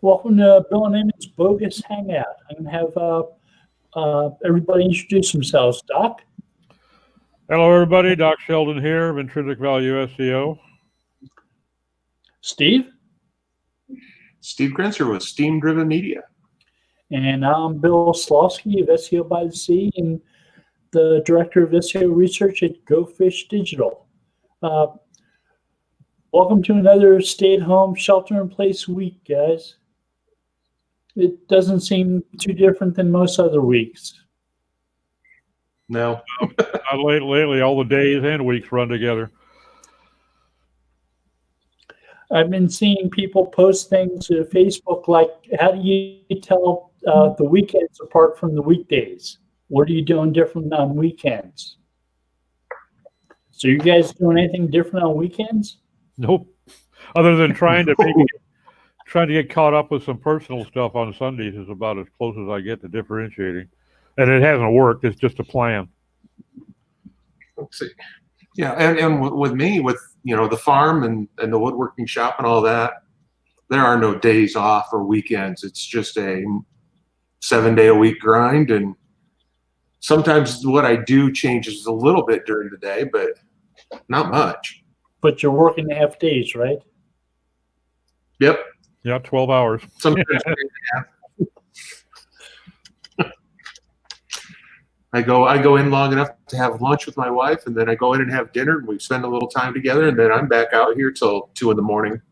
Welcome to Bill and Ammon's Bogus Hangout. I'm going to have everybody introduce themselves. Doc? Hello, everybody. Doc Sheldon here of Intrinsic Value SEO. Steve? Steve Grenzer with Steam Driven Media. And I'm Bill Slawski of SEO by the Sea and the Director of SEO Research at Go Fish Digital. Welcome to another stay-at-home, shelter-in-place week, guys. It doesn't seem too different than most other weeks. No. Lately, all the days and weeks run together. I've been seeing people post things to Facebook like, how do you tell the weekends apart from the weekdays? What are you doing different on weekends? So you guys doing anything different on weekends? Nope. Other than trying to get caught up with some personal stuff on Sundays is about as close as I get to differentiating. And it hasn't worked. It's just a plan. Let's see. Yeah, and with me, with the farm and the woodworking shop and all that, there are no days off or weekends. It's just a 7-day-a-week grind, and sometimes what I do changes a little bit during the day, but not much. But you're working half days, right? Yep. Yeah, 12 hours. Sometimes I go in long enough to have lunch with my wife, and then I go in and have dinner, and we spend a little time together, and then I'm back out here till 2 in the morning.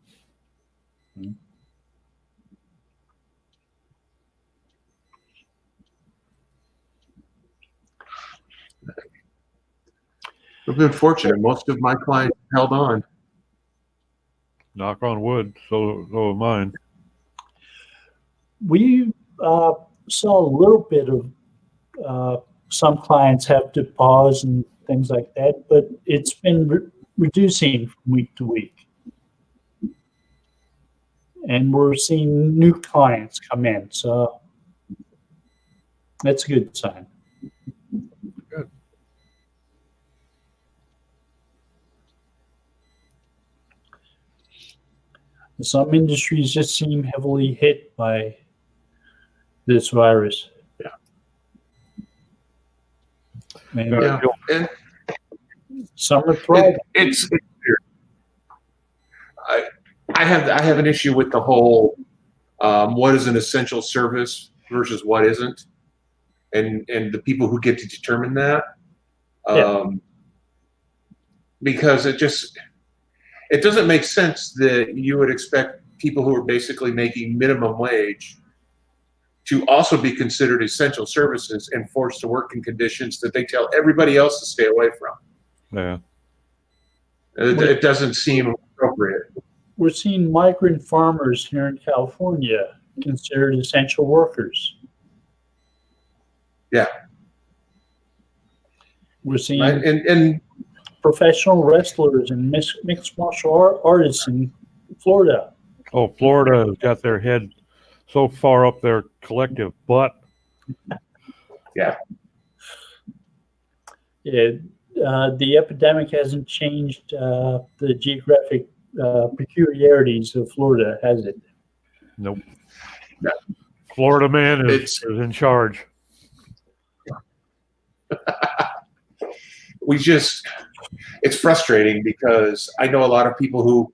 I've been fortunate. Most of my clients held on. Knock on wood. So have mine. We saw a little bit of some clients have to pause and things like that, but it's been reducing from week to week. And we're seeing new clients come in, so that's a good sign. Good. Some industries just seem heavily hit by this virus. Yeah, and some are thriving. It's weird. I have an issue with the whole what is an essential service versus what isn't, and the people who get to determine that, because it doesn't make sense that you would expect people who are basically making minimum wage to also be considered essential services and forced to work in conditions that they tell everybody else to stay away from. Yeah. It doesn't seem appropriate. We're seeing migrant farmers here in California considered essential workers. Yeah. We're seeing and professional wrestlers and mixed martial artists in Florida. Oh, Florida has got their head so far up their collective butt. Yeah. The epidemic hasn't changed the geographic peculiarities of Florida, has it? Nope. Yeah. Florida man is in charge. It's frustrating because I know a lot of people who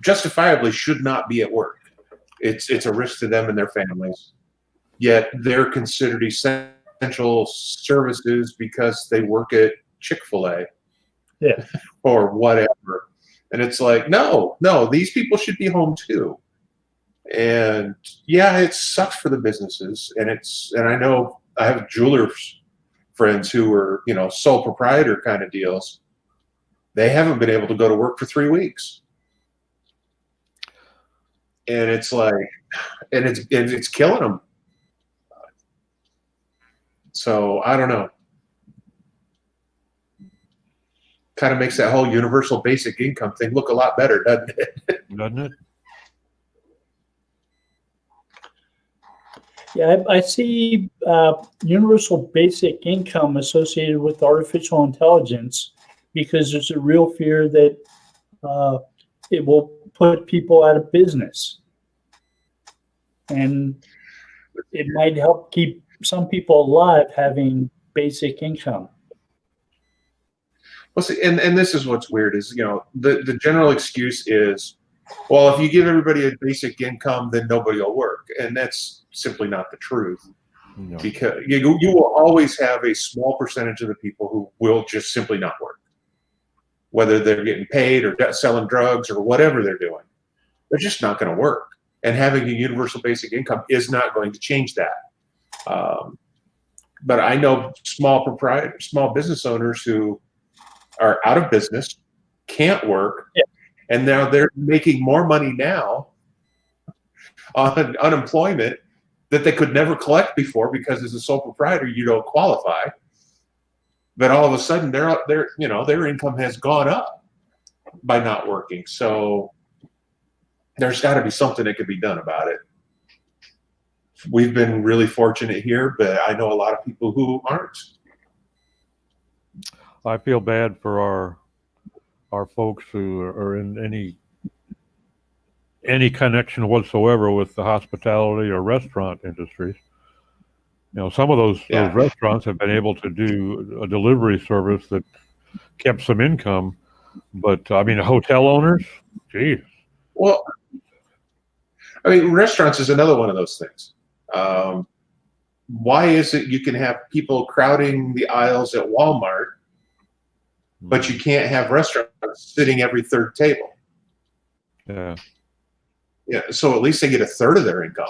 justifiably should not be at work. It's a risk to them and their families, yet they're considered essential services because they work at Chick-fil-A, or whatever. And it's like, no, these people should be home too. And yeah, it sucks for the businesses, and I know I have jewelers friends who are sole proprietor kind of deals. They haven't been able to go to work for 3 weeks. And it's like, and it's killing them. So I don't know. Kind of makes that whole universal basic income thing look a lot better, doesn't it? Doesn't it? Yeah, I see universal basic income associated with artificial intelligence because there's a real fear that it will put people out of business. and it might help keep some people alive having basic income. Well, see, and this is what's weird is, the general excuse is, well, if you give everybody a basic income, then nobody will work. And that's simply not the truth. No. Because you will always have a small percentage of the people who will just simply not work. Whether they're getting paid or selling drugs or whatever they're doing, they're just not going to work. And having a universal basic income is not going to change that. But I know small business owners who are out of business, can't work, and now they're making more money now on unemployment that they could never collect before because as a sole proprietor you don't qualify. But all of a sudden their income has gone up by not working. So there's got to be something that could be done about it. We've been really fortunate here, but I know a lot of people who aren't. I feel bad for our folks who are in any connection whatsoever with the hospitality or restaurant industries. Some of those restaurants have been able to do a delivery service that kept some income, but hotel owners, geez. Well, restaurants is another one of those things. Why is it you can have people crowding the aisles at Walmart, but you can't have restaurants sitting every third table? Yeah. Yeah. So at least they get a third of their income.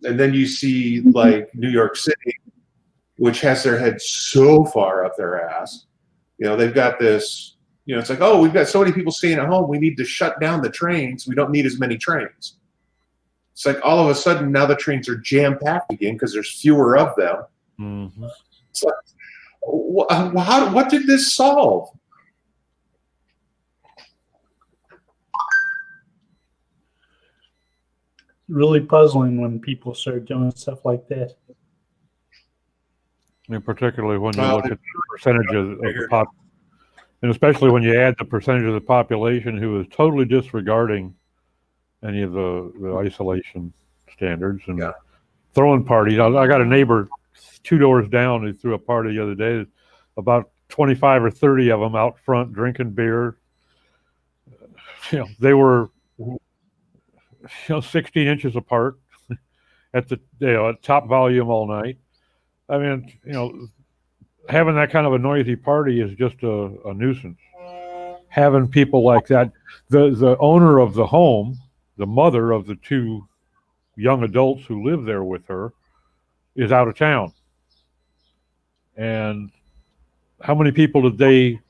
And then you see like New York City, which has their head so far up their ass. They've got this, it's like, oh, we've got so many people staying at home. We need to shut down the trains. We don't need as many trains. It's like all of a sudden now the trains are jam-packed again because there's fewer of them. Mm-hmm. It's like, what did this solve? Really puzzling when people start doing stuff like that. Particularly when you look at the percentage of the pop, and especially when you add the percentage of the population who is totally disregarding any of the isolation standards and throwing parties. I got a neighbor 2 doors down who threw a party the other day. About 25 or 30 of them out front drinking beer. They were 16 inches apart at the at top volume all night. Having that kind of a noisy party is just a nuisance. Having people like that, the owner of the home, the mother of the 2 young adults who live there with her, is out of town. And how many people did they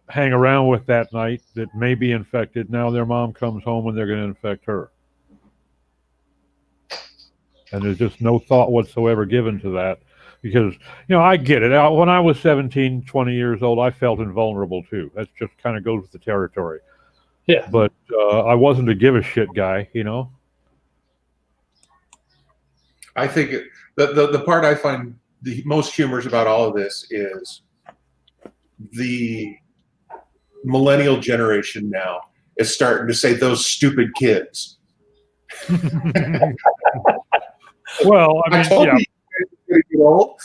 hang around with that night that may be infected? Now their mom comes home and they're going to infect her. And there's just no thought whatsoever given to that. Because, I get it. When I was 17, 20 years old, I felt invulnerable too. That just kind of goes with the territory. Yeah. But I wasn't a give a shit guy, I think the part I find the most humorous about all of this is the millennial generation now is starting to say those stupid kids. Well, I told you you're get old.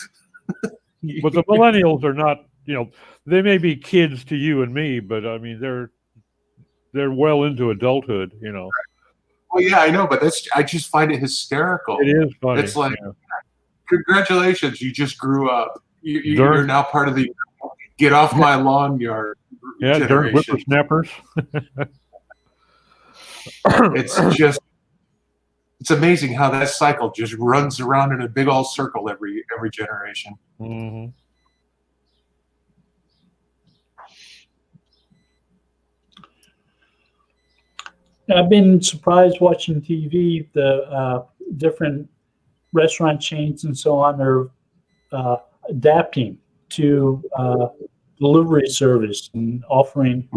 But the millennials are not, they may be kids to you and me, but they're well into adulthood, Well, yeah, I know, but I just find it hysterical. It is funny. It's like, congratulations, you just grew up. You're now part of the get off my lawn yard during whippersnappers. It's amazing how that cycle just runs around in a big old circle every generation. Mm-hmm. I've been surprised watching TV. The different restaurant chains and so on are adapting to delivery service and offering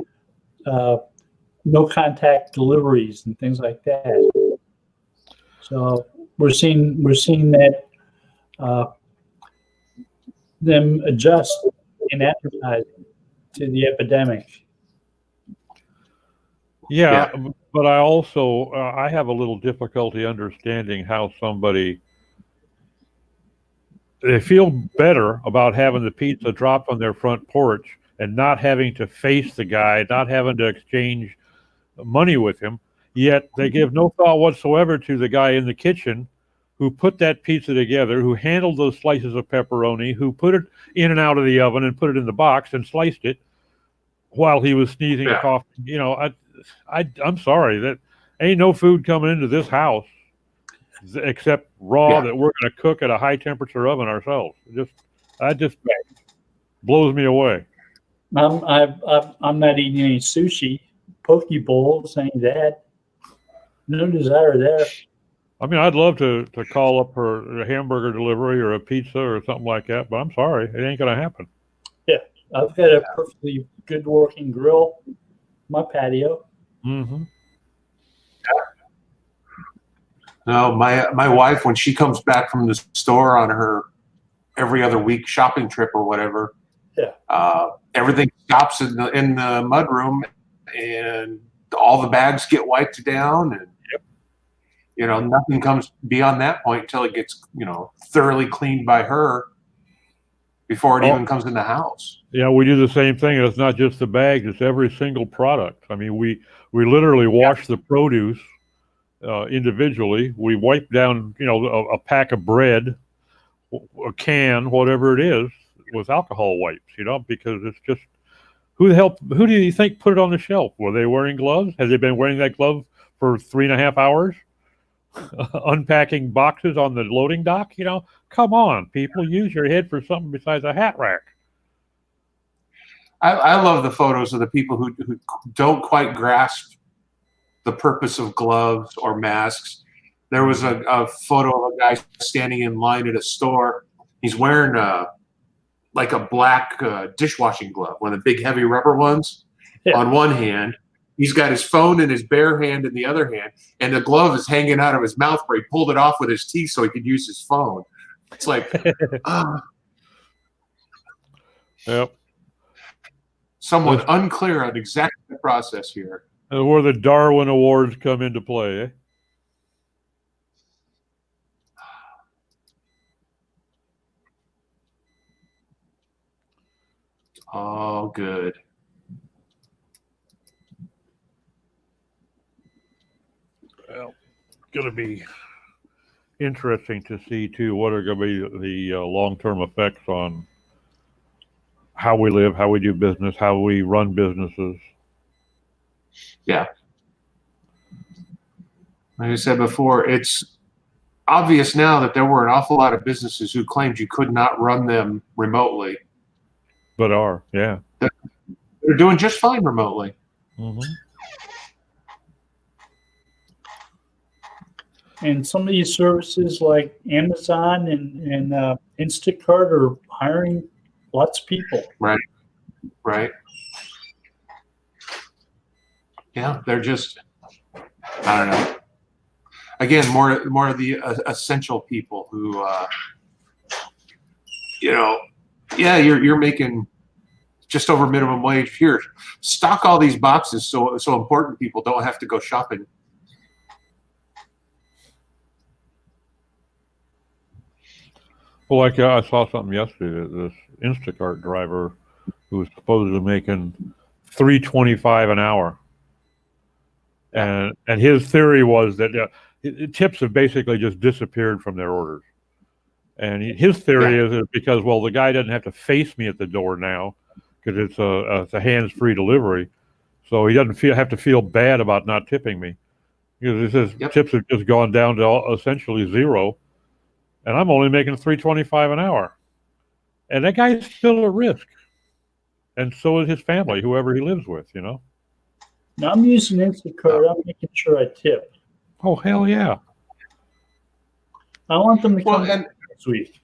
no contact deliveries and things like that. So we're seeing that them adjust in advertising to the epidemic. Yeah, But I also I have a little difficulty understanding how somebody they feel better about having the pizza dropped on their front porch and not having to face the guy, not having to exchange money with him. Yet they give no thought whatsoever to the guy in the kitchen who put that pizza together, who handled those slices of pepperoni, who put it in and out of the oven and put it in the box and sliced it while he was sneezing, Yeah. coughing. You know, I'm sorry that ain't no food coming into this house except raw Yeah. that we're going to cook at a high temperature oven ourselves. That just blows me away. I'm not eating any sushi, poke bowls, any of that. No desire there. I mean, I'd love to call up for a hamburger delivery or a pizza or something like that, but I'm sorry, it ain't going to happen. I've got a perfectly good working grill, in my patio. Mm-hmm. No, my wife, when she comes back from the store on her every other week shopping trip or whatever, everything stops in the mudroom, and all the bags get wiped down, and nothing comes beyond that point until it gets thoroughly cleaned by her before it even comes in the house. Yeah, we do the same thing. It's not just the bags; it's every single product. I mean, we literally wash the produce individually. We wipe down, a pack of bread, a can, whatever it is, with alcohol wipes. Because it's just who do you think put it on the shelf? Were they wearing gloves? Has they been wearing that glove for 3.5 hours? Unpacking boxes on the loading dock? Come on, people, use your head for something besides a hat rack. I love the photos of the people who don't quite grasp the purpose of gloves or masks. There was a photo of a guy standing in line at a store. He's wearing a black dishwashing glove, one of the big heavy rubber ones on one hand. He's got his phone in his bare hand in the other hand, and the glove is hanging out of his mouth where he pulled it off with his teeth so he could use his phone. It's like, Yep. Somewhat unclear on exactly the process here. Where the Darwin Awards come into play, eh? Oh, good. Well, going to be interesting to see, too, what are going to be the long-term effects on how we live, how we do business, how we run businesses. Yeah. Like I said before, it's obvious now that there were an awful lot of businesses who claimed you could not run them remotely. But are, yeah. They're doing just fine remotely. Mm-hmm. And some of these services like Amazon and Instacart are hiring lots of people. Right. Yeah, they're just, I don't know. Again, more of the essential people who, you're making just over minimum wage. Here, stock all these boxes so important people don't have to go shopping. Well, like I saw something yesterday. This Instacart driver who was supposedly making $3.25 an hour, and his theory was that tips have basically just disappeared from their orders. And his theory is because the guy doesn't have to face me at the door now because it's a hands-free delivery, so he doesn't have to feel bad about not tipping me. Because he says tips have just gone down to essentially zero. And I'm only making $3.25 an hour, and that guy's still at risk, and so is his family, whoever he lives with. Now I'm using Instacart. I'm making sure I tip. Oh, hell yeah! I want them to come next week.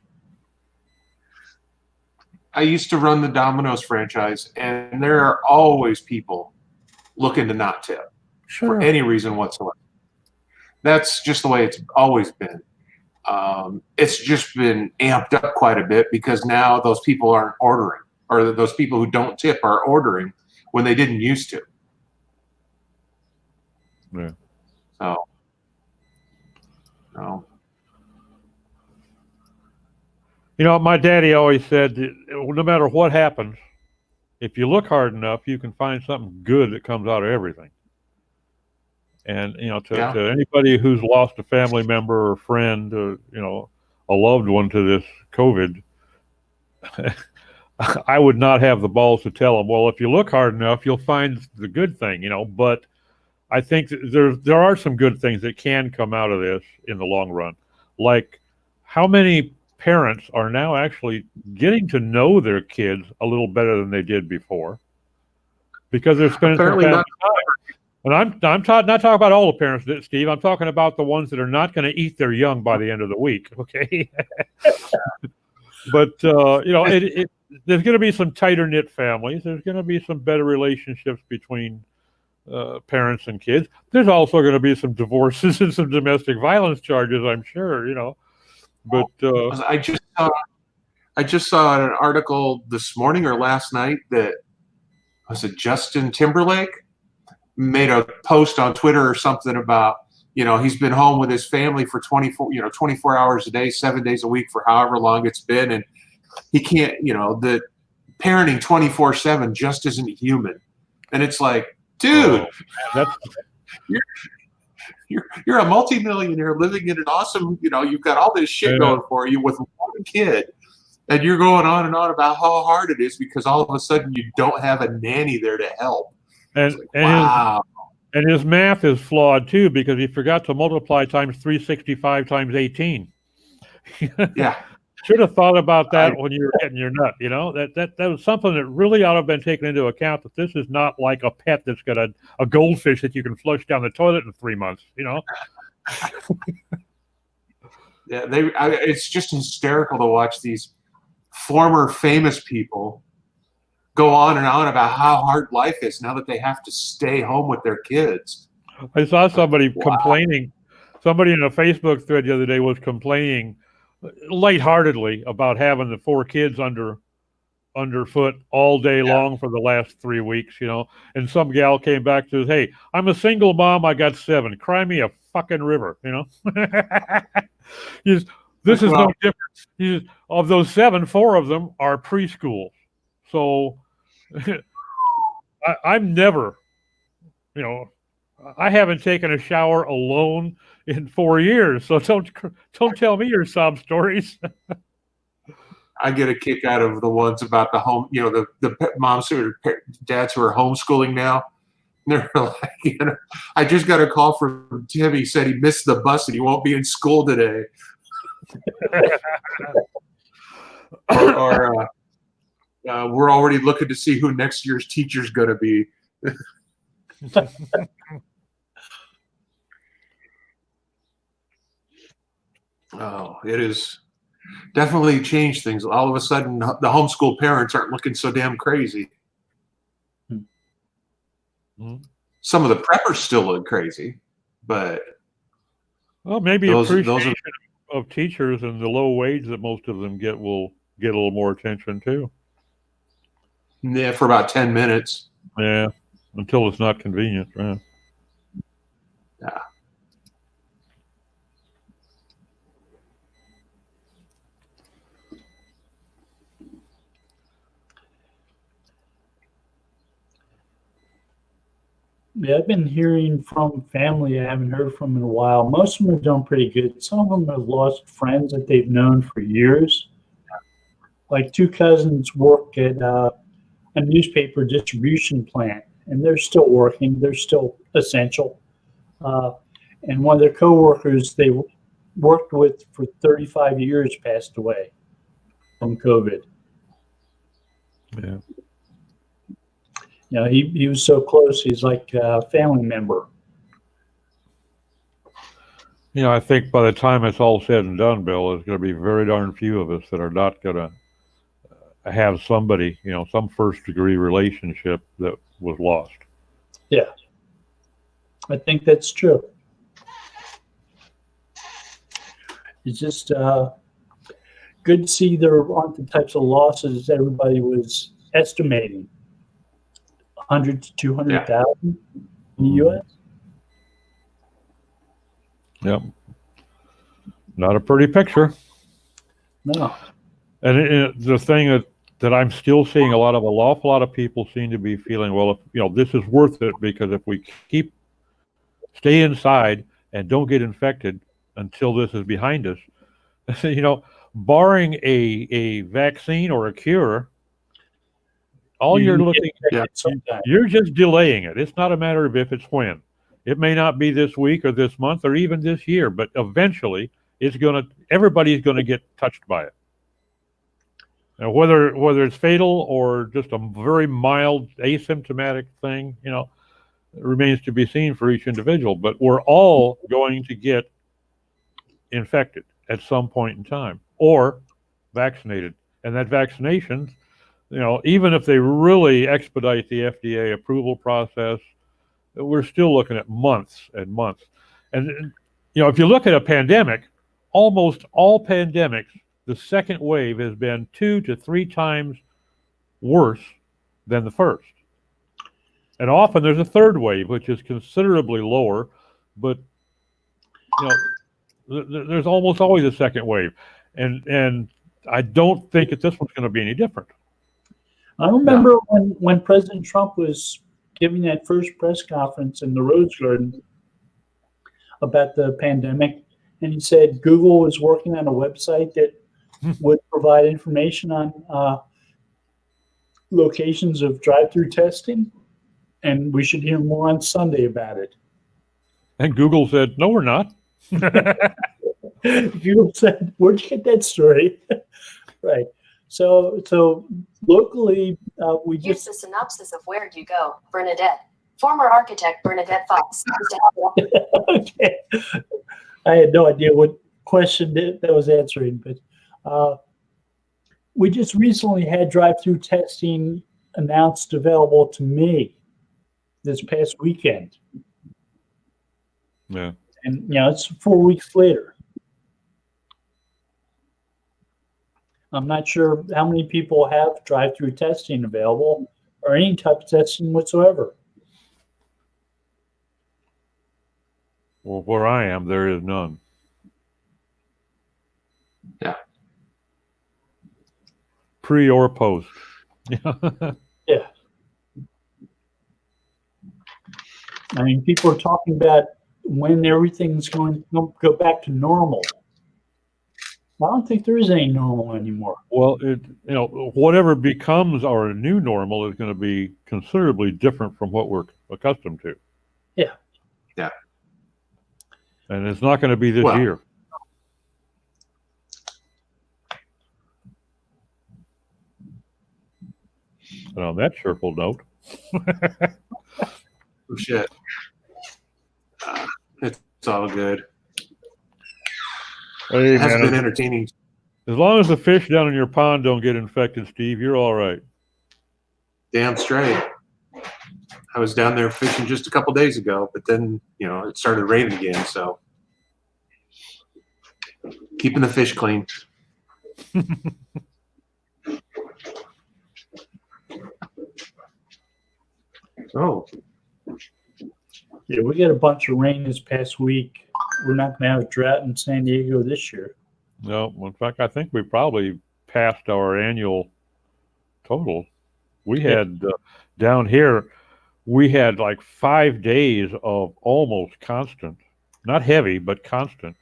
I used to run the Domino's franchise, and there are always people looking to not tip for any reason whatsoever. That's just the way it's always been. It's just been amped up quite a bit because now those people aren't ordering, or those people who don't tip are ordering when they didn't used to. Yeah. So, no. You know, my daddy always said, no matter what happens, if you look hard enough, you can find something good that comes out of everything. And, you know, to anybody who's lost a family member or friend, or, you know, a loved one to this COVID, I would not have the balls to tell them, well, if you look hard enough, you'll find the good thing, you know. But I think there are some good things that can come out of this in the long run. Like, how many parents are now actually getting to know their kids a little better than they did before, because they're spending some family time. And I'm not talking about all the parents, Steve. I'm talking about the ones that are not going to eat their young by the end of the week. Okay. But you know, there's going to be some tighter knit families. There's going to be some better relationships between parents and kids. There's also going to be some divorces and some domestic violence charges, I'm sure. You know, but I just saw an article this morning or last night that was it Justin Timberlake made a post on Twitter or something about, you know, he's been home with his family for 24 hours a day, 7 days a week for however long it's been. And he can't, you know, the parenting 24/7 just isn't human. And it's like, dude, you're a multimillionaire living in an awesome, you know, you've got all this shit going for you with one kid. And you're going on and on about how hard it is because all of a sudden you don't have a nanny there to help. And, like, wow. And his math is flawed too, because he forgot to multiply times 365 times 18. Yeah. Should have thought about that when you were getting your nut. You know, that was something that really ought to have been taken into account, that this is not like a pet that's got a goldfish that you can flush down the toilet in 3 months, you know? Yeah, it's just hysterical to watch these former famous people go on and on about how hard life is now that they have to stay home with their kids. I saw somebody complaining. Somebody in a Facebook thread the other day was complaining lightheartedly about having the 4 kids underfoot all day long for the last 3 weeks, you know. And some gal came back to, hey, I'm a single mom. I got 7. Cry me a fucking river, you know. This is no different. Of those 7, 4 of them are preschool. So I'm never, you know, I haven't taken a shower alone in 4 years. So don't tell me your sob stories. I get a kick out of the ones about the home, you know, the moms or dads who are homeschooling now. They're like, you know, I just got a call from Tim. He said he missed the bus and he won't be in school today. or we're already looking to see who next year's teacher's going to be. Oh, it is definitely changed things. All of a sudden, the homeschool parents aren't looking so damn crazy. Mm-hmm. Some of the preppers still look crazy, but well, maybe appreciation of teachers and the low wage that most of them get will get a little more attention too. Yeah, for about 10 minutes. Yeah, until it's not convenient, right? Yeah. Yeah, I've been hearing from family I haven't heard from in a while. Most of them have done pretty good. Some of them have lost friends that they've known for years. Like 2 cousins work at a newspaper distribution plant, and they're still working. They're still essential. And one of their coworkers they worked with for 35 years passed away from COVID. Yeah. You know, he was so close. He's like a family member. You know, I think by the time it's all said and done, Bill, there's going to be very darn few of us that are not going to have somebody, you know, some first-degree relationship that was lost. Yeah, I think that's true. It's just good to see there aren't the types of losses everybody was estimating. 100 to 200,000 in the U.S. Yep. Not a pretty picture. No. And the thing that I'm still seeing an awful lot of people seem to be feeling, well, if, this is worth it because if we stay inside and don't get infected until this is behind us, barring a vaccine or a cure, all you're looking at, you're just delaying it. It's not a matter of if, it's when. It may not be this week or this month or even this year, but eventually everybody's going to get touched by it. Now, whether it's fatal or just a very mild asymptomatic thing, it remains to be seen for each individual. But we're all going to get infected at some point in time or vaccinated. And that vaccination, even if they really expedite the FDA approval process, we're still looking at months and months. And, if you look at a pandemic, almost all pandemics, the second wave has been 2 to 3 times worse than the first. And often there's a third wave, which is considerably lower, but there's almost always a second wave. And I don't think that this one's going to be any different. I remember when President Trump was giving that first press conference in the Rose Garden about the pandemic, and he said Google was working on a website that would provide information on locations of drive-through testing, and we should hear more on Sunday about it. And Google said, no, we're not. Google said, where'd you get that story? Right. So locally, we Here's the synopsis of Where You Go, Bernadette. Former architect Bernadette Fox. Okay. I had no idea what question that was answering, but we just recently had drive-through testing announced available to me this past weekend. Yeah. And, it's 4 weeks later. I'm not sure how many people have drive-through testing available or any type of testing whatsoever. Well, where I am, there is none. Yeah. Pre or post. Yeah. I mean, people are talking about when everything's going to go back to normal. I don't think there is any normal anymore. Well, whatever becomes our new normal is going to be considerably different from what we're accustomed to. Yeah. Yeah. And it's not going to be this year. And on that cheerful note. Oh, shit. It's all good. Hey, It has man, been entertaining. As long as the fish down in your pond don't get infected, Steve, you're all right. Damn straight. I was down there fishing just a couple days ago, but then, it started raining again, so keeping the fish clean. Oh. Yeah, we got a bunch of rain this past week. We're not going to have a drought in San Diego this year. No, in fact, I think we probably passed our annual total. We had down here, we had like 5 days of almost constant, not heavy, but constant.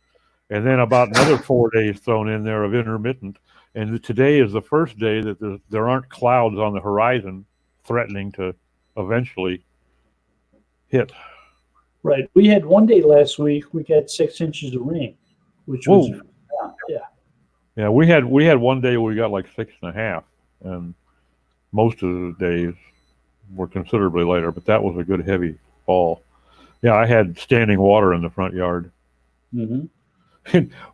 And then about another 4 days thrown in there of intermittent. And today is the first day that there aren't clouds on the horizon threatening to eventually hit. Right. We had one day last week, we got 6 inches of rain, which was, yeah. Yeah, we had one day where we got like 6.5, and most of the days were considerably later, but that was a good heavy fall. Yeah, I had standing water in the front yard. Mm-hmm.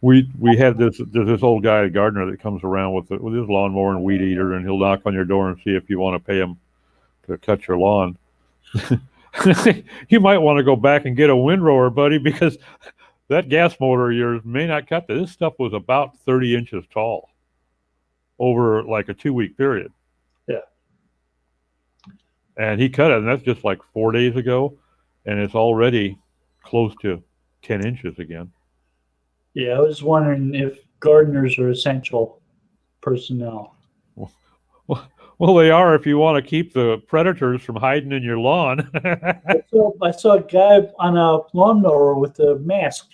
we had this old guy, a gardener, that comes around with his lawnmower and weed eater, and he'll knock on your door and see if you want to pay him to cut your lawn. You might want to go back and get a windrower, buddy, because that gas motor of yours may not cut this. This stuff was about 30 inches tall over like a 2-week period. Yeah. And he cut it, and that's just like 4 days ago, and it's already close to 10 inches again. Yeah, I was wondering if gardeners are essential personnel. Well, they are if you want to keep the predators from hiding in your lawn. I saw a guy on a lawnmower with a mask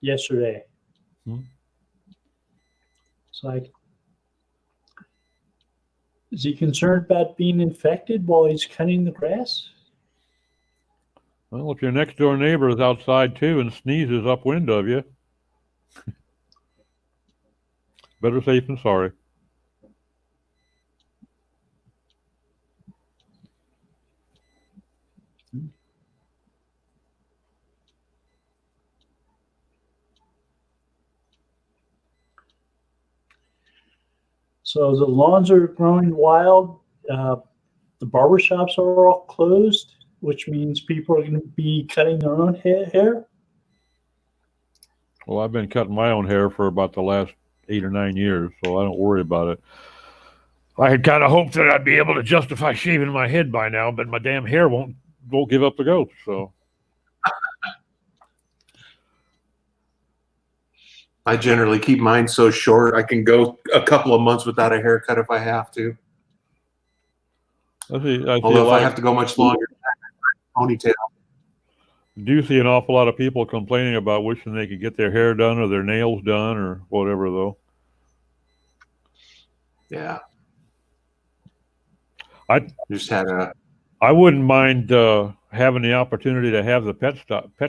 yesterday. Hmm. It's like, is he concerned about being infected while he's cutting the grass? Well, if your next door neighbor is outside too and sneezes upwind of you, better safe than sorry. So the lawns are growing wild. The barber shops are all closed, which means people are going to be cutting their own hair. Well, I've been cutting my own hair for about the last 8 or 9 years, so I don't worry about it. I had kind of hoped that I'd be able to justify shaving my head by now, but my damn hair won't give up the ghost. So I generally keep mine so short I can go a couple of months without a haircut if I have to. I see a Although if I lot have to go much longer, ponytail. do see an awful lot of people complaining about wishing they could get their hair done or their nails done or whatever, though. Yeah. I Just had a I wouldn't mind having the opportunity to have the pet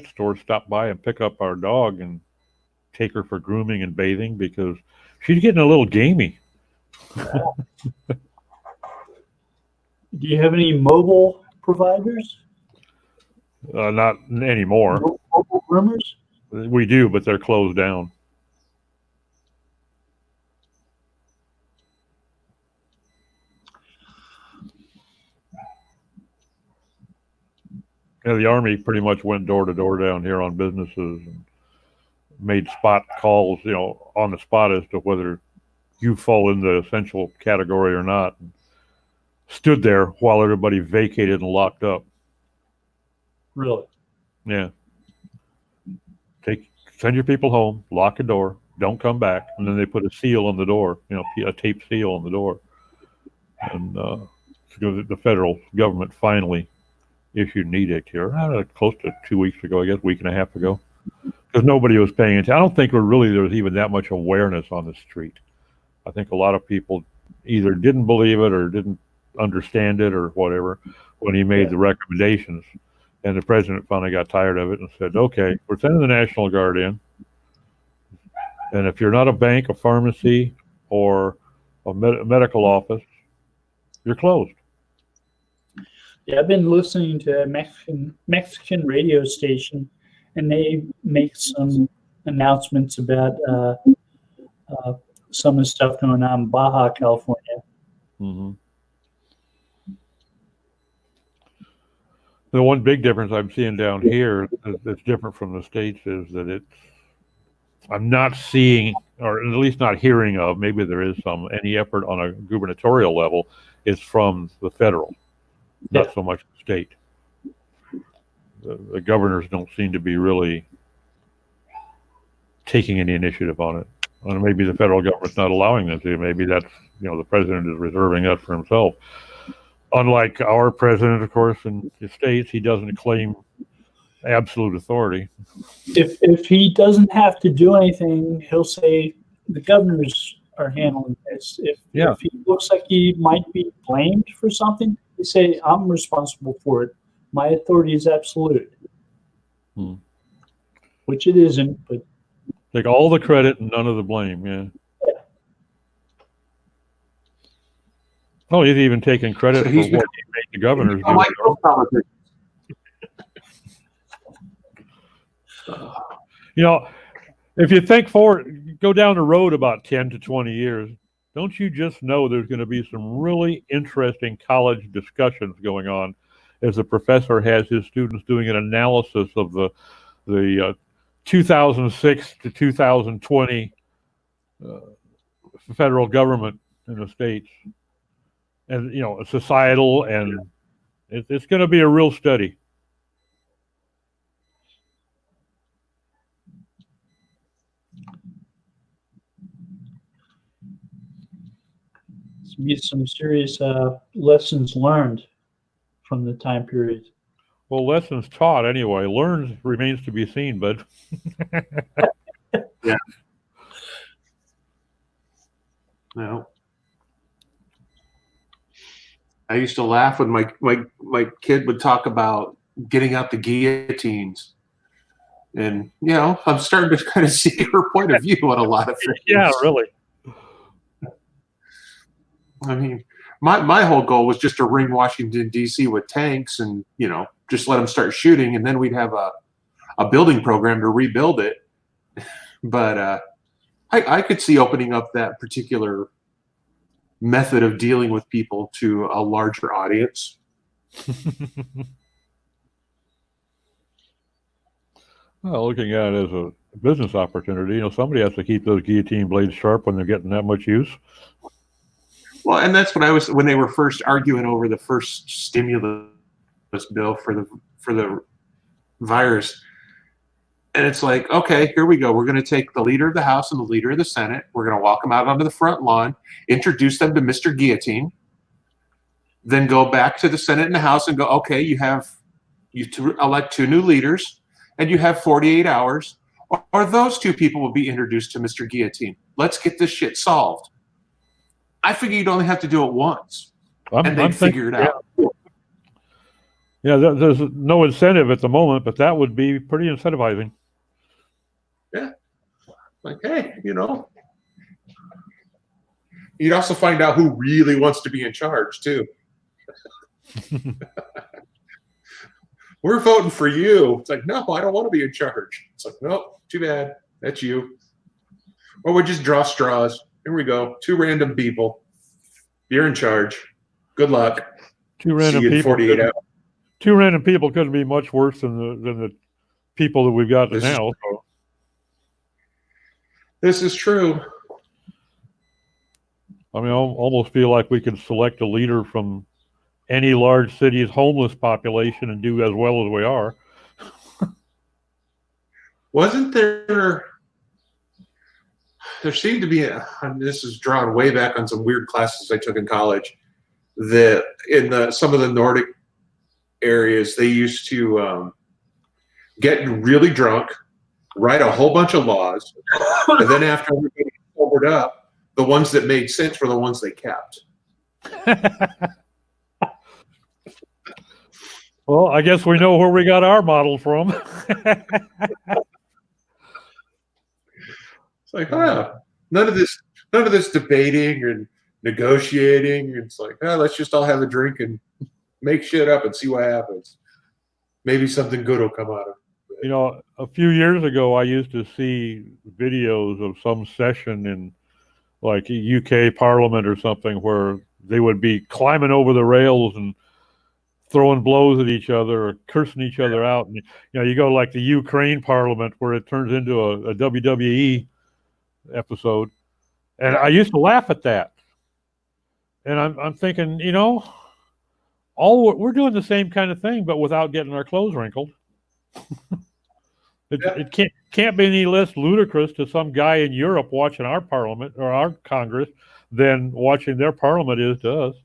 store stop by and pick up our dog and take her for grooming and bathing because she's getting a little gamey. Do you have any mobile providers? Not anymore. Mobile groomers? We do, but they're closed down. Yeah, the Army pretty much went door to door down here on businesses and made spot calls, on the spot as to whether you fall in the essential category or not. And stood there while everybody vacated and locked up. Really? Yeah. Send your people home, lock a door, don't come back, and then they put a seal on the door, a tape seal on the door. And the federal government finally issued an edict here, close to 2 weeks ago, I guess, week and a half ago, because nobody was paying attention. I don't think there was even that much awareness on the street. I think a lot of people either didn't believe it or didn't understand it or whatever when he made the recommendations. And the president finally got tired of it and said, okay, we're sending the National Guard in. And if you're not a bank, a pharmacy, or a medical office, you're closed. Yeah, I've been listening to a Mexican radio station, and they make some announcements about some of the stuff going on in Baja California. Mm-hmm. The one big difference I'm seeing down here that's different from the States is that I'm not seeing, or at least not hearing of, maybe there is any effort on a gubernatorial level. It's from the federal, not so much the state. The governors don't seem to be really taking any initiative on it. And maybe the federal government's not allowing them to. Maybe that's, the president is reserving that for himself. Unlike our president, of course, in the States, he doesn't claim absolute authority. If he doesn't have to do anything, he'll say the governors are handling this. If he looks like he might be blamed for something, he say, I'm responsible for it. My authority is absolute. Which it isn't, but take all the credit and none of the blame. Yeah. Oh, he's even taking credit for what he made the governors do. If you think forward, go down the road about 10 to 20 years, don't you just know there's going to be some really interesting college discussions going on as the professor has his students doing an analysis of the 2006 to 2020 federal government in the States. And, societal, and it's going to be a real study. to be some serious lessons learned from the time period. Well, lessons taught anyway. Learned remains to be seen, but Yeah. No. I used to laugh when my kid would talk about getting out the guillotines. And, I'm starting to kind of see her point of view on a lot of things. yeah, really. I mean, my whole goal was just to ring Washington, D.C. with tanks and, just let them start shooting. And then we'd have a building program to rebuild it. But I could see opening up that particular method of dealing with people to a larger audience. Well, looking at it as a business opportunity, somebody has to keep those guillotine blades sharp when they're getting that much use. Well, and that's what when they were first arguing over the first stimulus bill for the virus. And it's like, okay, here we go. We're going to take the leader of the House and the leader of the Senate. We're going to walk them out onto the front lawn, introduce them to Mr. Guillotine, then go back to the Senate and the House and go, okay, you elect two new leaders, and you have 48 hours, or those two people will be introduced to Mr. Guillotine. Let's get this shit solved. I figure you'd only have to do it once, and they'd figure it out. Yeah, there's no incentive at the moment, but that would be pretty incentivizing. Yeah. Like, hey, you'd also find out who really wants to be in charge, too. We're voting for you. It's like, no, I don't want to be in charge. It's like, no, too bad. That's you. Or we just draw straws. Here we go. Two random people. You're in charge. Good luck. Two random See you in people. 48 hours. Two random people couldn't be much worse than the people that we've got now. This is true. I mean, I almost feel like we could select a leader from any large city's homeless population and do as well as we are. Wasn't there seemed to be this is drawn way back on some weird classes I took in college, that in some of the Nordic areas, they used to get really drunk, write a whole bunch of laws, and then after everybody sobered up, the ones that made sense were the ones they kept. Well, I guess we know where we got our model from. It's like, none of this debating and negotiating. It's like, let's just all have a drink and make shit up and see what happens. Maybe something good will come out of it. A few years ago, I used to see videos of some session in like UK Parliament or something where they would be climbing over the rails and throwing blows at each other or cursing each other out. And you go like the Ukraine Parliament where it turns into a WWE episode. And I used to laugh at that. And I'm thinking, we're doing the same kind of thing, but without getting our clothes wrinkled. It can't be any less ludicrous to some guy in Europe watching our parliament or our Congress than watching their parliament is to us.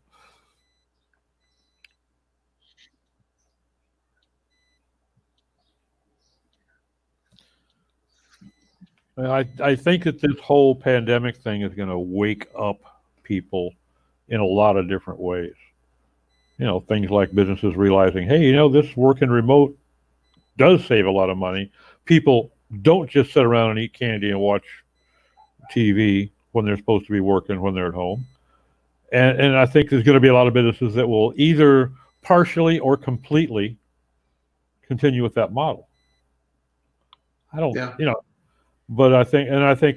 I think that this whole pandemic thing is going to wake up people in a lot of different ways. Things like businesses realizing, hey, this working remote does save a lot of money. People don't just sit around and eat candy and watch TV when they're supposed to be working when they're at home. And I think there's going to be a lot of businesses that will either partially or completely continue with that model. But I think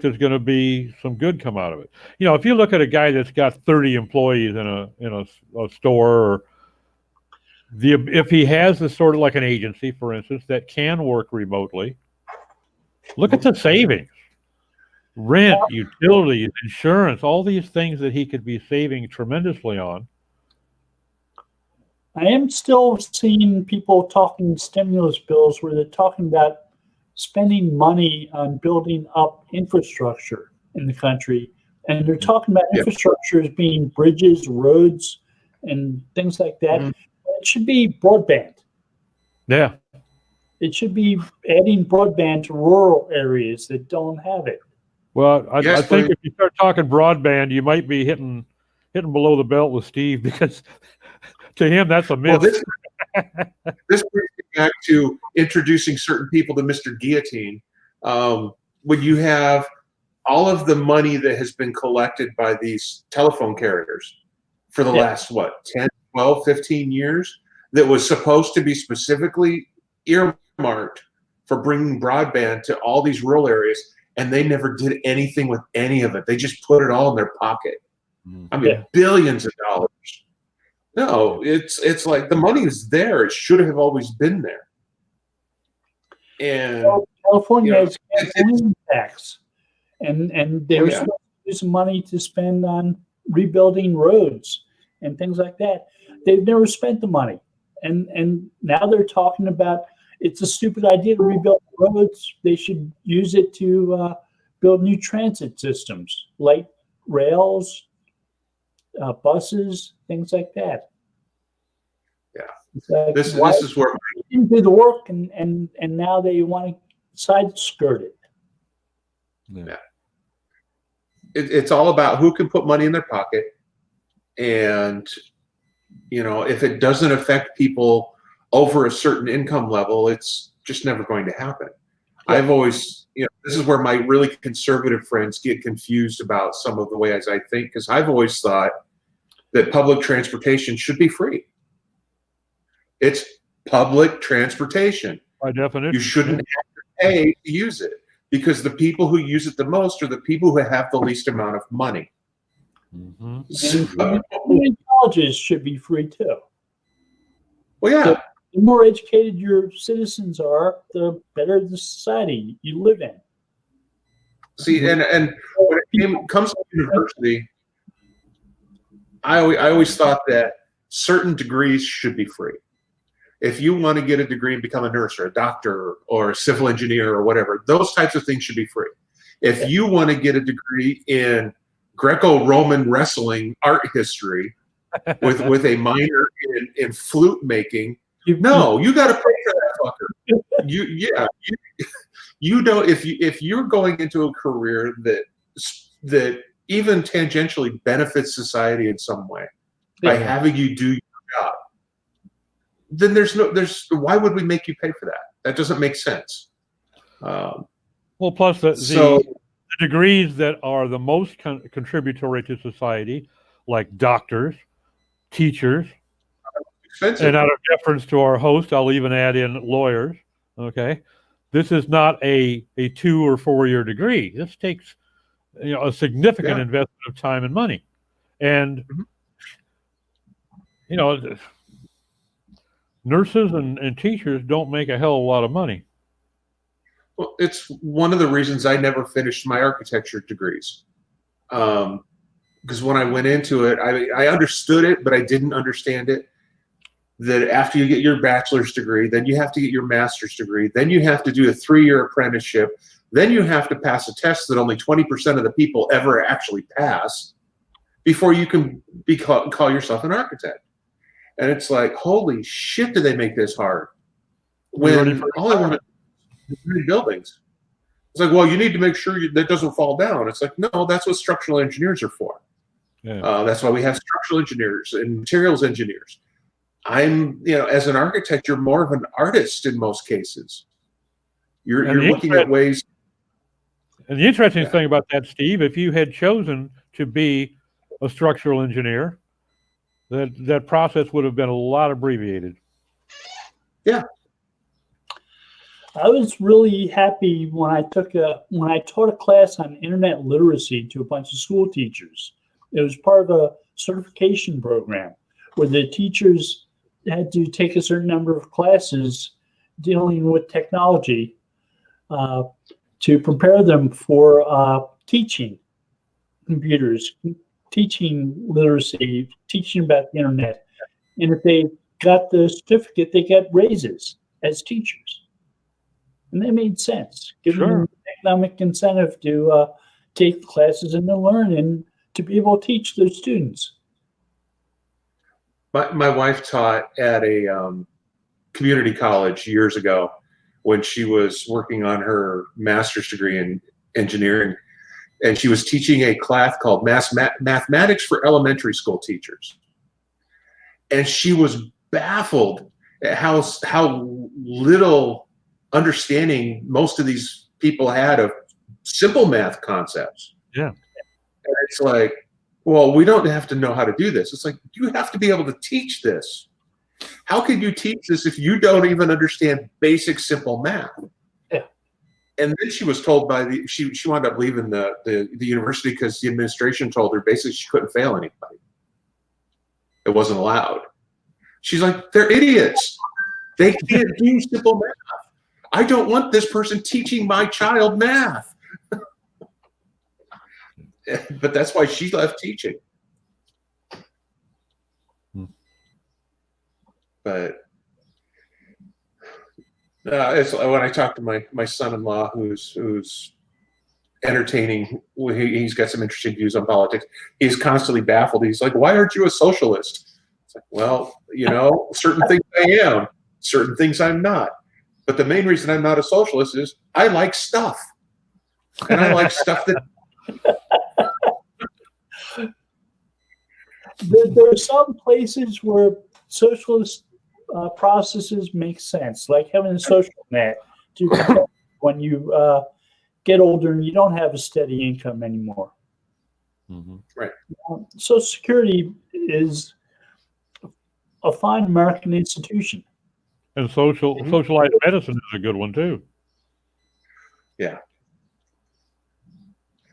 there's going to be some good come out of it. If you look at a guy that's got 30 employees in a store, or if he has this sort of like an agency, for instance, that can work remotely, look at the savings. Rent, utilities, insurance, all these things that he could be saving tremendously on. I am still seeing people talking stimulus bills where they're talking about spending money on building up infrastructure in the country And they're talking about Yeah. infrastructure as being bridges, roads, and things like that. Mhm. It should be broadband. Yeah. It should be adding broadband to rural areas that don't have it. Well, I Yes, think please. if you start talking broadband, you might be hitting below the belt with Steve, because to him that's a Well, myth. this brings me back to introducing certain people to Mr. Guillotine. When you have all of the money that has been collected by these telephone carriers for the last, 10, 12, 15 years, that was supposed to be specifically earmarked for bringing broadband to all these rural areas, and they never did anything with any of it. They just put it all in their pocket. I mean, billions of dollars. No, it's like the money is there. It should have always been there. And California Yeah. has gasoline tax, and they Oh, were yeah. supposed to use some money to spend on rebuilding roads and things like that. They've never spent the money, and now they're talking about it's a stupid idea to rebuild roads. They should use it to build new transit systems, light rails, buses, things like that. Yeah. It's like, this why is where didn't do the work, and now they want to side skirt it. it's all about who can put money in their pocket, and if it doesn't affect people over a certain income level, it's just never going to happen. I've always, this is where my really conservative friends get confused about some of the ways I think, because I've always thought that public transportation should be free. It's public transportation. By definition, You shouldn't have to pay to use it, because the people who use it the most are the people who have the least amount of money. Mhm. So, And colleges should be free too. well, yeah. The more educated your citizens are, the better the society you live in. See, and when it comes to university, I always thought that certain degrees should be free. If you want to get a degree and become a nurse or a doctor or a civil engineer or whatever, those types of things should be free. If you want to get a degree in Greco-Roman wrestling art history with a minor in flute making, you got to pay for that fucker. You don't. If you're going into a career that even tangentially benefits society in some way by having you do your job, then why would we make you pay for that? That doesn't make sense. Well, plus the degrees that are the most contributory to society, like doctors, teachers, expensive. and out of deference to our host, I'll even add in lawyers. Okay, this is not a 2 or 4 year degree. This takes a significant investment of time and money, and nurses and teachers don't make a hell of a lot of money. Well, it's one of the reasons I never finished my architecture degrees. Because when I went into it, I understood it, but I didn't understand it. That after you get your bachelor's degree, then you have to get your master's degree, then you have to do a 3-year apprenticeship, then you have to pass a test that only 20% of the people ever actually pass before you can call yourself an architect. And it's like, holy shit, did they make this hard? When all I want to do is build buildings. It's like, well, you need to make sure that doesn't fall down. It's like, no, that's what structural engineers are for. Yeah. That's why we have structural engineers and materials engineers. As an architect, you're more of an artist in most cases. You're looking at ways. And the interesting thing about that, Steve, if you had chosen to be a structural engineer, that process would have been a lot abbreviated. Yeah. I was really happy when I taught a class on internet literacy to a bunch of school teachers. It was part of a certification program where the teachers had to take a certain number of classes dealing with technology to prepare them for teaching computers, teaching literacy, teaching about the internet. And if they got the certificate, they got raises as teachers. And that made sense, giving them economic incentive to take classes and to learn and to be able to teach those students. My wife taught at a community college years ago when she was working on her master's degree in engineering, and she was teaching a class called mathematics for elementary school teachers. And she was baffled at how little understanding most of these people had of simple math concepts. Yeah. And it's like, well, we don't have to know how to do this. It's like, you have to be able to teach this. How can you teach this if you don't even understand basic simple math? Yeah. And then she was told she wound up leaving the university because the administration told her basically she couldn't fail anybody. It wasn't allowed. She's like, they're idiots. They can't do simple math. I don't want this person teaching my child math. But that's why she left teaching. But it's when I talk to my son-in-law, who's entertaining, he's got some interesting views on politics. He's constantly baffled. He's like, "Why aren't you a socialist?" It's like, well, certain things I am, certain things I'm not. But the main reason I'm not a socialist is I like stuff, and I like stuff that. There are some places where socialist processes make sense, like having a social net when you get older and you don't have a steady income anymore. Mm-hmm. Right. Social Security is a fine American institution. And socialized medicine is a good one too. Yeah.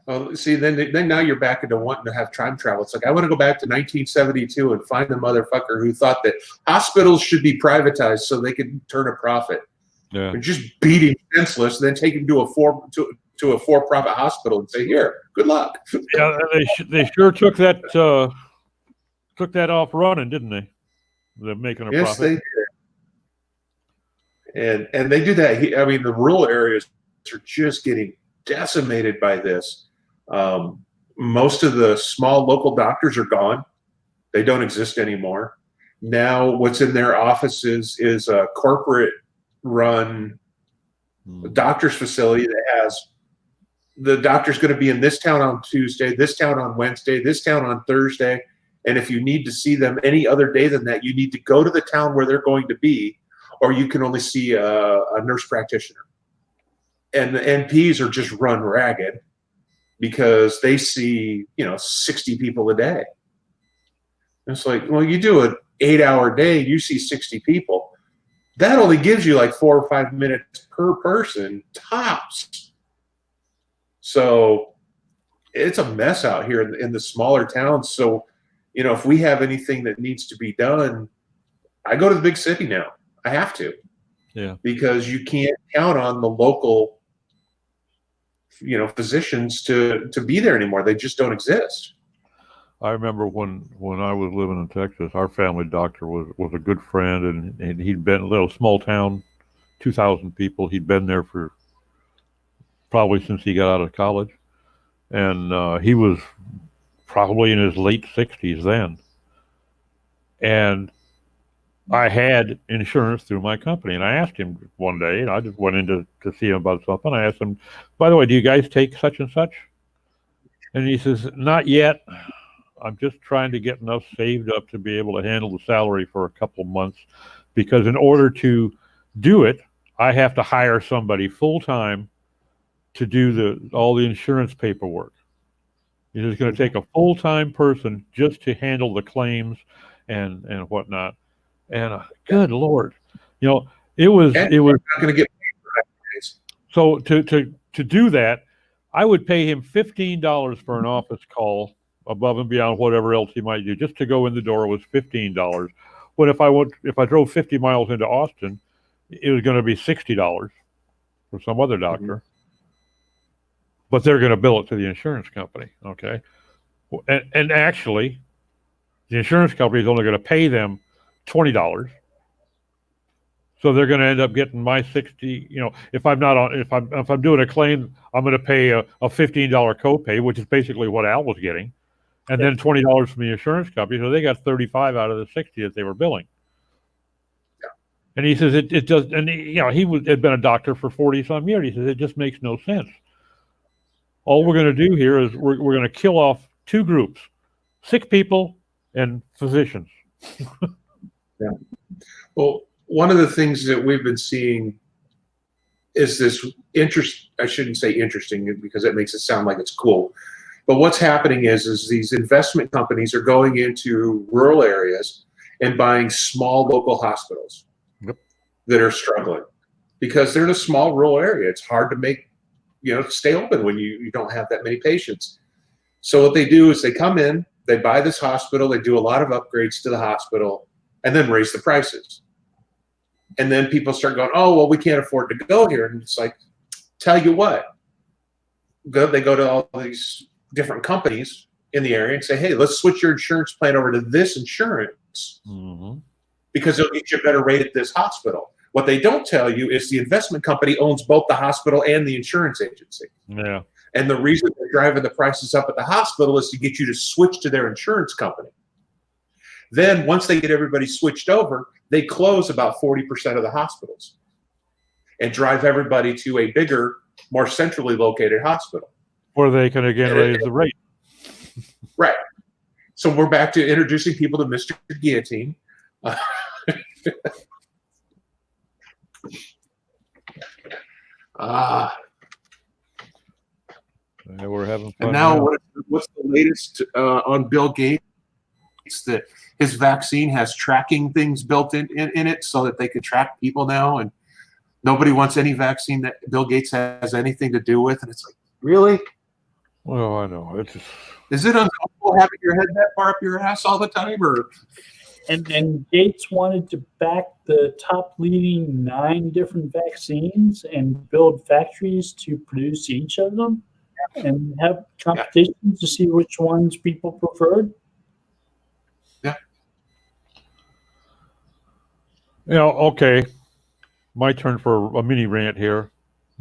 Well, see, then now you're back into wanting to have time travel. It's like, I want to go back to 1972 and find the motherfucker who thought that hospitals should be privatized so they could turn a profit. Yeah. And just beat him senseless, and then take him to a for-profit hospital and say, "Here, good luck." Yeah, they sure took that off running, didn't they? They're making a yes, profit. they did. And they do that. I mean, the rural areas are just getting decimated by this. Most of the small local doctors are gone. They don't exist anymore. Now what's in their offices is a corporate-run doctor's facility that has the doctor's going to be in this town on Tuesday, this town on Wednesday, this town on Thursday. And if you need to see them any other day than that, you need to go to the town where they're going to be, or you can only see a nurse practitioner. And the NPs are just run ragged because they see, 60 people a day. And it's like, well, you do an 8-hour day, you see 60 people. That only gives you like 4 or 5 minutes per person, tops. So it's a mess out here in the smaller towns. So, if we have anything that needs to be done, I go to the big city now. I have to. Yeah. Because you can't count on the local physicians to be there anymore. They just don't exist. I remember when I was living in Texas, our family doctor was a good friend, and he'd been a little small town, 2,000 people. He'd been there for probably since he got out of college, and he was probably in his late 60s then. And I had insurance through my company, and I asked him one day, and I just went in to see him about something. I asked him, "By the way, do you guys take such and such?" And he says, "Not yet. I'm just trying to get enough saved up to be able to handle the salary for a couple months, because in order to do it, I have to hire somebody full-time to do all the insurance paperwork. It's going to take a full-time person just to handle the claims and whatnot." And good Lord, it was not going to get paid for that days. So to do that, I would pay him $15 for an office call above and beyond whatever else he might do. Just to go in the door was $15. But if I drove 50 miles into Austin, it was going to be $60 for some other doctor. Mm-hmm. But they're going to bill it to the insurance company, okay? And actually, the insurance company is only going to pay them $20. So they're going to end up getting my 60. If I'm not on, if I'm doing a claim, I'm going to pay a $15 copay, which is basically what Al was getting, and then $20 from the insurance company. So they got 35 out of the 60 that they were billing. Yeah. And he says it does, and had been a doctor for 40 some years. He says it just makes no sense. All we're going to do here is we're going to kill off two groups: sick people and physicians. Yeah. Well, one of the things that we've been seeing is this I shouldn't say interesting because it makes it sound like it's cool. But what's happening is these investment companies are going into rural areas and buying small local hospitals that are struggling because they're in a small rural area. It's hard to make, stay open when you don't have that many patients. So what they do is they come in, they buy this hospital, they do a lot of upgrades to the hospital, and then raise the prices. And then people start going, oh, well, we can't afford to go here. And it's like, tell you what, they go to all these different companies in the area and say, hey, let's switch your insurance plan over to this insurance because it'll get you a better rate at this hospital. What they don't tell you is the investment company owns both the hospital and the insurance agency. Yeah. And the reason they're driving the prices up at the hospital is to get you to switch to their insurance company. Then once they get everybody switched over, they close about 40% of the hospitals and drive everybody to a bigger, more centrally located hospital. Or they can again raise the rate. Right. So we're back to introducing people to Mr. Guillotine. We're having fun. And now what's the latest on Bill Gates? That his vaccine has tracking things built in it so that they can track people now, and nobody wants any vaccine that Bill Gates has anything to do with. And it's like, really? Well, I know. Is it uncomfortable having your head that far up your ass all the time? Or and Gates wanted to back the top leading 9 different vaccines and build factories to produce each of them and have competitions to see which ones people preferred. Okay, my turn for a mini rant here.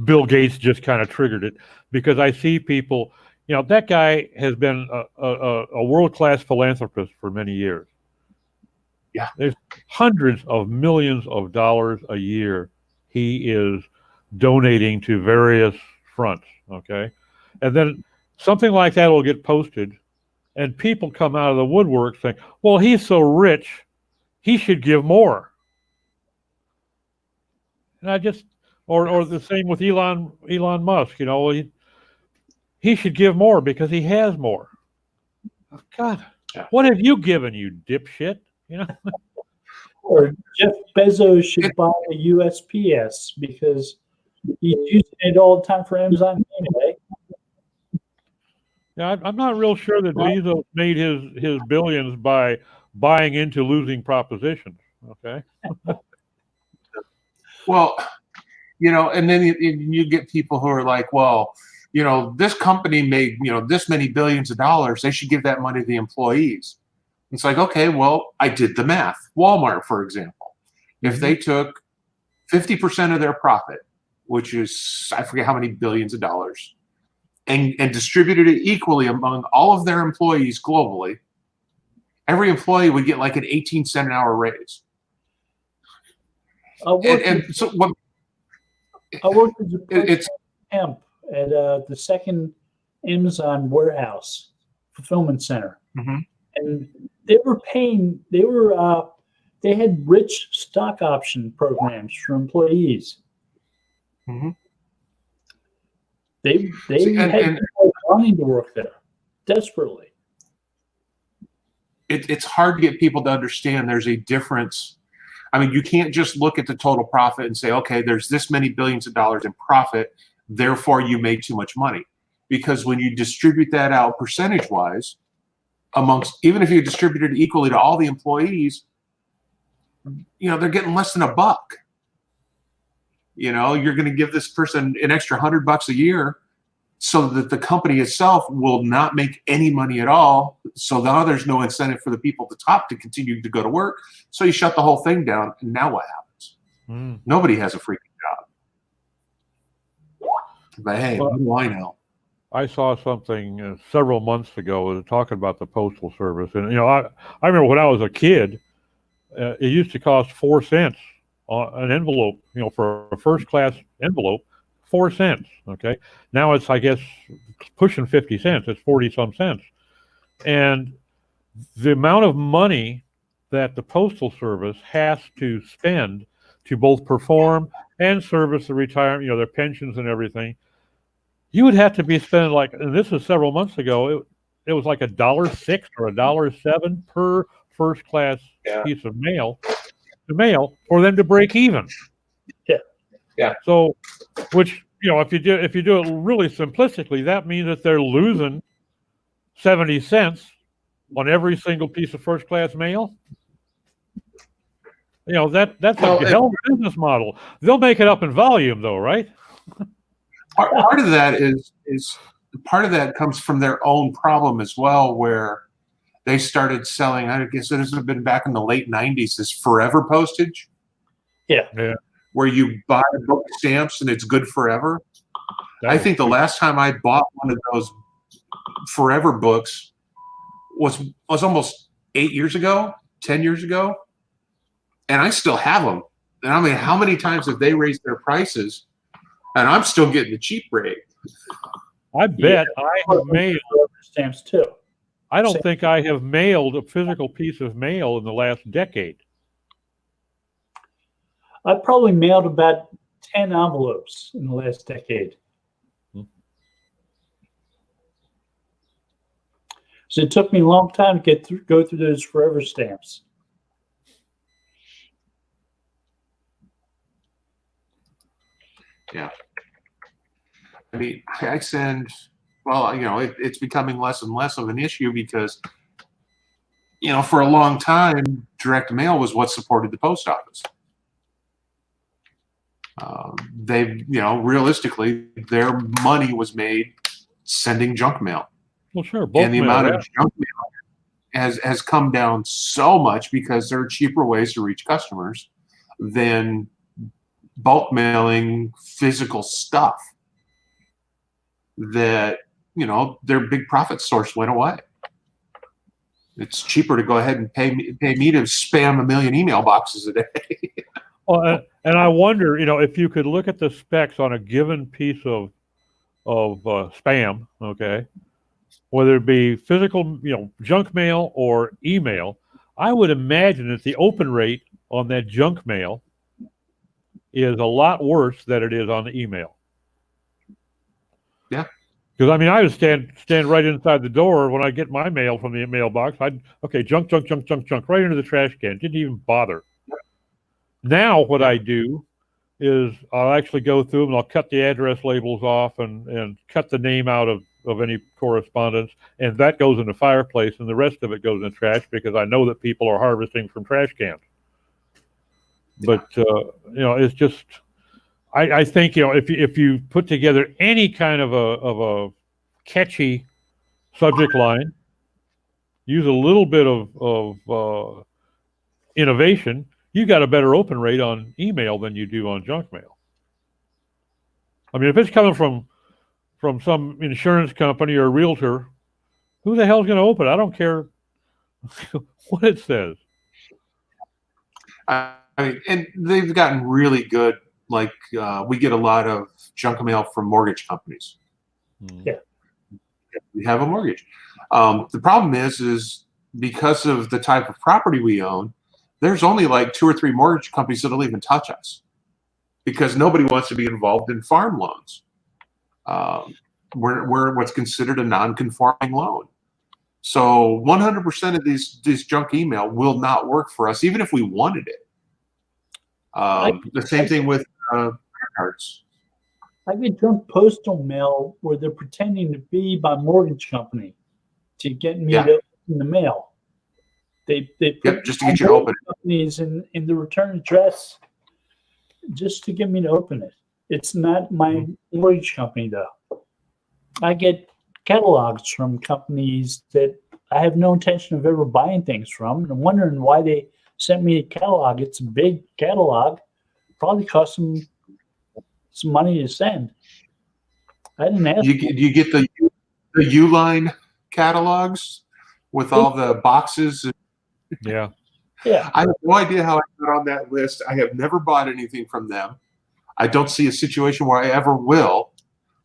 Bill Gates just kind of triggered it because I see people, that guy has been a world-class philanthropist for many years. Yeah. There's hundreds of millions of dollars a year he is donating to various fronts, okay? And then something like that will get posted and people come out of the woodwork saying, well, he's so rich, he should give more. And I just, or the same with Elon Musk, he should give more because he has more. God, what have you given, you dipshit? Or Jeff Bezos should buy a USPS because he's using it all the time for Amazon anyway. Yeah, I'm not real sure that Bezos made his billions by buying into losing propositions. Okay. Well, and then you get people who are like, well, this company made, this many billions of dollars. They should give that money to the employees. It's like, okay, well, I did the math. Walmart, for example, if they took 50% of their profit, which is, I forget how many billions of dollars, and distributed it equally among all of their employees globally, every employee would get like an 18-cent an hour raise. I worked as a temp at the second Amazon warehouse fulfillment center, and they had rich stock option programs for employees. They had people wanting to work there desperately. It's hard to get people to understand there's a difference. I mean, you can't just look at the total profit and say, okay, there's this many billions of dollars in profit, therefore you made too much money. Because when you distribute that out percentage-wise, even if you distribute it equally to all the employees, they're getting less than $1. You're going to give this person an extra $100 a year so that the company itself will not make any money at all. So now there's no incentive for the people at the top to continue to go to work. So you shut the whole thing down. And now what happens? Nobody has a freaking job. But hey, Well, what do I know? I saw something several months ago talking about the postal service, and I remember when I was a kid, it used to cost 4 cents an envelope, for a first class envelope, 4 cents. Okay, now it's, I guess, pushing 50 cents. It's 40 some cents, and the amount of money that the postal service has to spend to both perform and service the retirement, their pensions and everything. You would have to be spending, like, and this is several months ago, it was like $1.06 or $1.07 per first class piece of mail for them to break even. Yeah. So, which, if you do it really simplistically, that means that they're losing 70 cents on every single piece of first class mail. That's a hell of a business model. They'll make it up in volume, though, right? Part of that is part of that comes from their own problem as well, where they started selling, I guess it has been back in the late 90s, this forever postage. Yeah. Where you buy book stamps and it's good forever. I think the last time I bought one of those forever books was almost 8 years ago, 10 years ago. And I still have them. And I mean, how many times have they raised their prices? And I'm still getting the cheap rate. I bet I have mailed stamps too. I don't think I have mailed a physical piece of mail in the last decade. I probably mailed about 10 envelopes in the last decade. So it took me a long time to go through those forever stamps. Yeah. I mean, I send, well, it's becoming less and less of an issue because, for a long time, direct mail was what supported the post office. Realistically, their money was made sending junk mail. Well, sure. And the amount of junk mail has come down so much because there are cheaper ways to reach customers than bulk mailing physical stuff, that their big profit source went away. It's cheaper to go ahead and pay me to spam 1 million email boxes a day. Well, and I wonder, if you could look at the specs on a given piece of spam, okay, whether it be physical, junk mail or email, I would imagine that the open rate on that junk mail is a lot worse than it is on the email. Yeah. Because I would stand right inside the door when I get my mail from the mailbox. Junk, right into the trash can. Didn't even bother. Now what I do is I'll actually go through them and I'll cut the address labels off and cut the name out of any correspondence, and that goes in the fireplace, and the rest of it goes in the trash because I know that people are harvesting from trash cans. But it's just, I think if you put together any kind of a catchy subject line, use a little bit of innovation, you got a better open rate on email than you do on junk mail. I mean, if it's coming from some insurance company or realtor, who the hell's going to open it? I don't care what it says. And they've gotten really good. Like we get a lot of junk mail from mortgage companies. Yeah, we have a mortgage. The problem is because of the type of property we own, there's only like 2 or 3 mortgage companies that'll even touch us because nobody wants to be involved in farm loans. We're what's considered a non-conforming loan. So 100% of these junk email will not work for us, even if we wanted it. The same thing with credit cards. I get junk postal mail where they're pretending to be my mortgage company to get me in the mail. They put just to get you to open it. Companies in the return address just to get me to open it. It's not my mortgage company though. I get catalogs from companies that I have no intention of ever buying things from. And I'm wondering why they sent me a catalog. It's a big catalog, probably cost them some money to send. I didn't ask. You get the Uline catalogs with all the boxes. Yeah. Yeah. I have no idea how I got on that list. I have never bought anything from them. I don't see a situation where I ever will.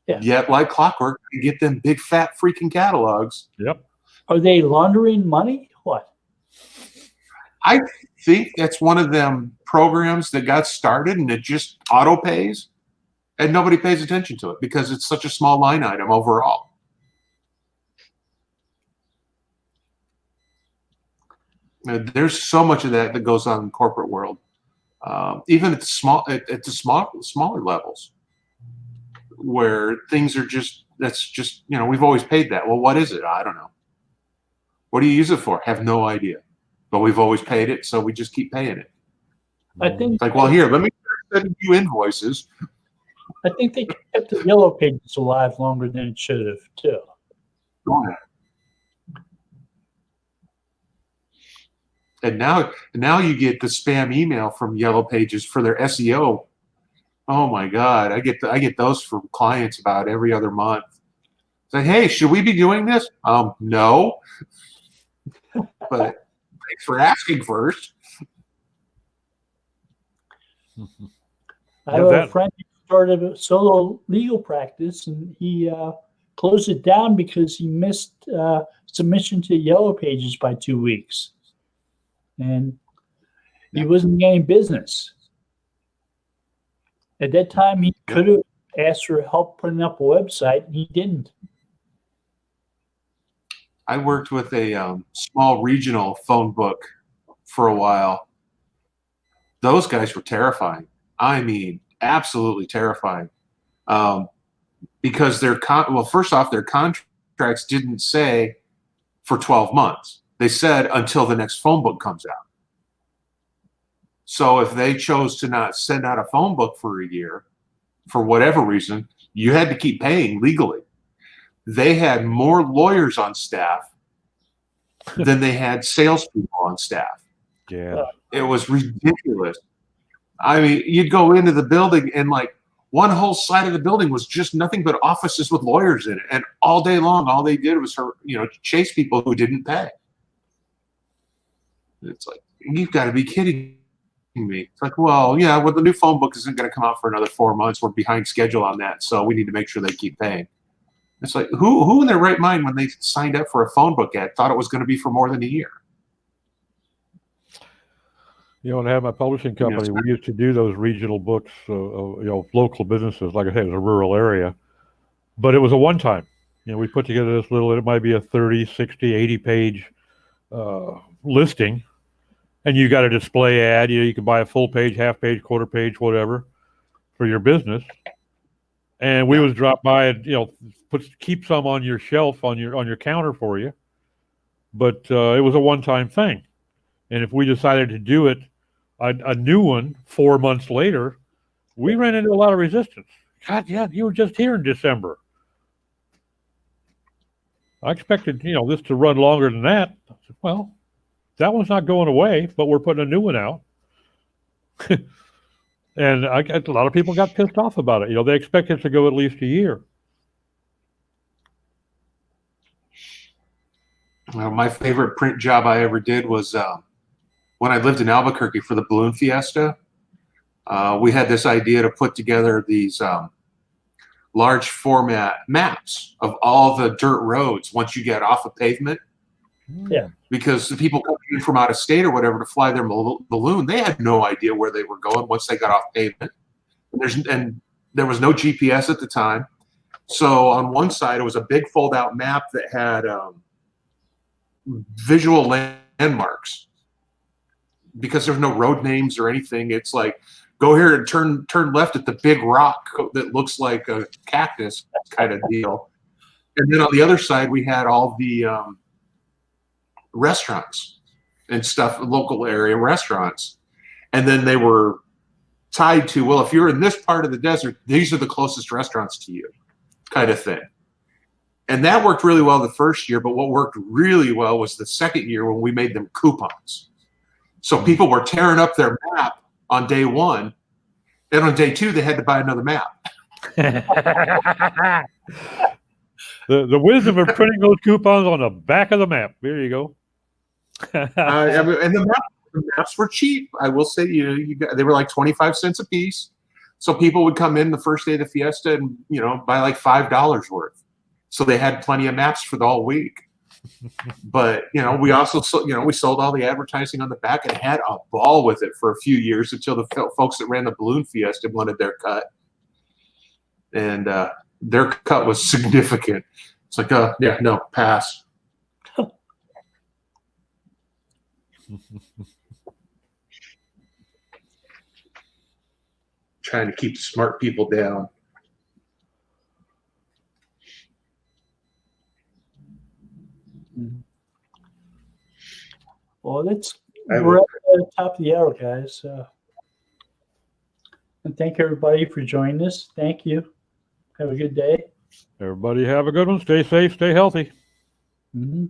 Yeah. Yet, like clockwork, you get them big fat freaking catalogs. Yep. Are they laundering money? What? I think that's one of them programs that got started and it just auto pays, and nobody pays attention to it because it's such a small line item overall. There's so much of that goes on in the corporate world, even at the smaller levels, where things are just we've always paid that. Well, what is it? I don't know. What do you use it for? Have no idea. But we've always paid it, so we just keep paying it. I think It's like, well, here, let me send you invoices. I think they kept the Yellow Pages alive longer than it should have, too. And now you get the spam email from Yellow Pages for their SEO. Oh my God, I get those from clients about every other month. Say, hey, should we be doing this? No, but thanks for asking first. I have a friend who started a solo legal practice, and he closed it down because he missed submission to Yellow Pages by 2 weeks, and he wasn't getting business. At that time, he could have asked for help putting up a website, and he didn't. I worked with a small regional phone book for a while. Those guys were terrifying. I mean, absolutely terrifying. Because first off, their contracts didn't say for 12 months. They said until the next phone book comes out. So if they chose to not send out a phone book for a year, for whatever reason, you had to keep paying legally. They had more lawyers on staff than they had salespeople on staff. Yeah. It was ridiculous. I mean, you'd go into the building and like one whole side of the building was just nothing but offices with lawyers in it. And all day long, all they did was, chase people who didn't pay. It's like, you've got to be kidding me. It's like, well, the new phone book isn't going to come out for another 4 months. We're behind schedule on that. So we need to make sure they keep paying. It's like, who in their right mind when they signed up for a phone book ad thought it was going to be for more than a year? When I had my publishing company, we used to do those regional books, local businesses. Like I said, it was a rural area, but it was a one-time. We put together this little, it might be a 30, 60, 80-page listing, and you got a display ad. You can buy a full page, half page, quarter page, whatever, for your business. And we would drop by and keep some on your shelf on your counter for you, but it was a one-time thing. And if we decided to do it, a new one 4 months later, we ran into a lot of resistance. God, yeah, you were just here in December. I expected this to run longer than that. I said, well, that one's not going away, but we're putting a new one out. And a lot of people got pissed off about it. They expect it to go at least a year. Well, my favorite print job I ever did was when I lived in Albuquerque for the Balloon Fiesta. We had this idea to put together these large format maps of all the dirt roads once you get off a pavement. Yeah. Because the people coming in from out of state or whatever to fly their balloon, they had no idea where they were going once they got off pavement. And there was no GPS at the time. So on one side, it was a big fold-out map that had visual landmarks. Because there's no road names or anything, it's like, go here and turn left at the big rock that looks like a cactus kind of deal. And then on the other side, we had all the restaurants and stuff, local area restaurants. And then they were tied to, well, if you're in this part of the desert, these are the closest restaurants to you, kind of thing. And that worked really well the first year, but what worked really well was the second year when we made them coupons. So people were tearing up their map on day one, And on day 2, they had to buy another map. The wisdom of printing those coupons on the back of the map. There you go. I mean, and the maps were cheap. I will say, they were like 25 cents a piece. So people would come in the first day of the fiesta and, buy like $5 worth. So they had plenty of maps for the whole week. But, we also, we sold all the advertising on the back and had a ball with it for a few years until the folks that ran the balloon fiesta wanted their cut. And their cut was significant. It's like, yeah, no, pass. Trying to keep the smart people down. Well, we're at the top of the hour, guys. And thank everybody for joining us. Thank you. Have a good day. Everybody have a good one. Stay safe. Stay healthy. Mm-hmm.